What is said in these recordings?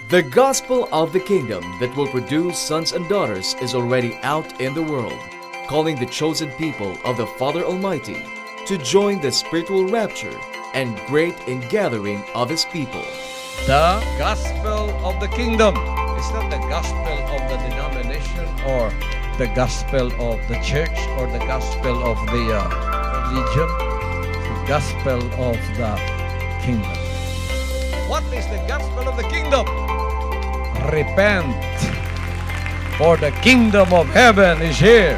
The gospel of the kingdom that will produce sons and daughters is already out in the world, calling the chosen people of the Father Almighty to join the spiritual rapture and great ingathering of His people. The gospel of the kingdom is not the gospel of the denomination or the gospel of the church or the gospel of the religion. It's the gospel of the kingdom. What is the gospel of the kingdom? Repent, for the kingdom of heaven is here.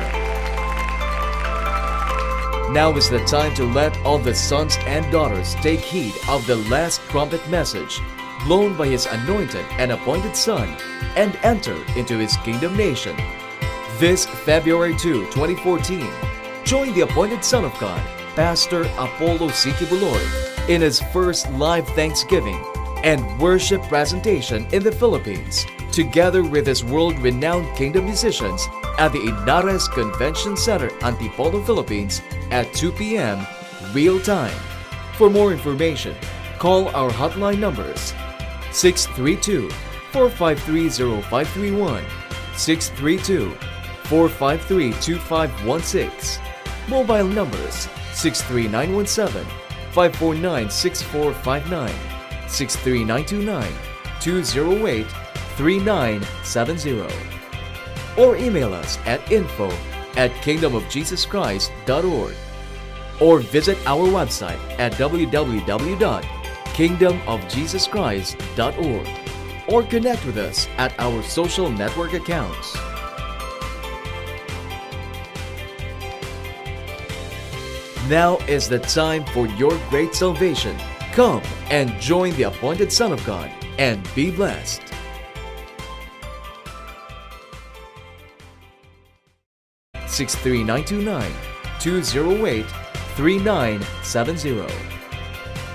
Now is the time to let all the sons and daughters take heed of the last trumpet message blown by His anointed and appointed Son and enter into His kingdom nation. This February 2, 2014, join the appointed Son of God, Pastor Apollo C. Quiboloy, in his first live Thanksgiving and worship presentation in the Philippines, together with his world-renowned kingdom musicians at the Ynares Convention Center, Antipolo, Philippines at 2 p.m. real time. For more information, call our hotline numbers 632-453-0531, 632-453-2516, mobile numbers 63917, 549-6459, 63929-208-3970, or email us at info@kingdomofjesuschrist.org, or visit our website at www.kingdomofjesuschrist.org, or connect with us at our social network accounts. Now is the time for your great salvation. Come and join the appointed Son of God and be blessed. (63929-208-3970),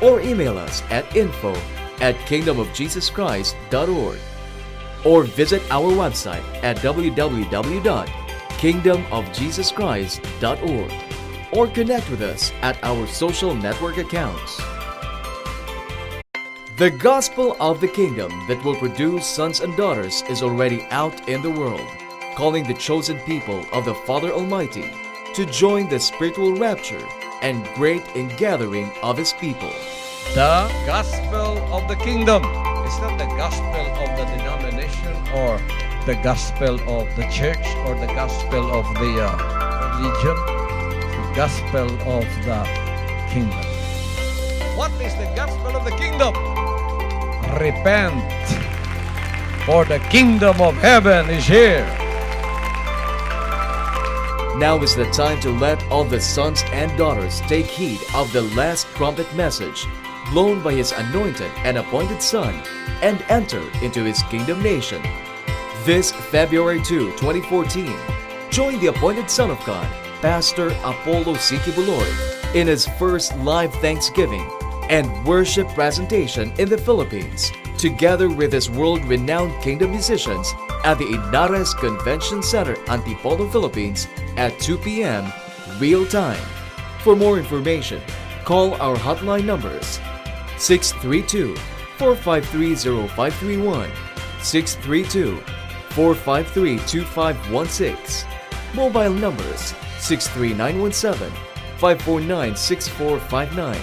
or email us at info@kingdomofjesuschrist.org, or visit our website at www.kingdomofjesuschrist.org, or connect with us at our social network accounts. The gospel of the kingdom that will produce sons and daughters is already out in the world, calling the chosen people of the Father Almighty to join the spiritual rapture and great ingathering of His people. The gospel of the kingdom is not the gospel of the denomination or the gospel of the church or the gospel of the religion. It's the gospel of the kingdom. What is the gospel of the kingdom? Repent, for the kingdom of heaven is here. Now is the time to let all the sons and daughters take heed of the last trumpet message blown by His anointed and appointed Son and enter into His kingdom nation. This February 2, 2014, join the appointed Son of God, Pastor Apollo C. Quiboloy, in his first live Thanksgiving and worship presentation in the Philippines, together with his world-renowned kingdom musicians at the Ynares Convention Center, Antipolo, Philippines at 2 p.m. real time. For more information, call our hotline numbers 632-453-0531, 632-453-2516, mobile numbers 63917, 549-6459,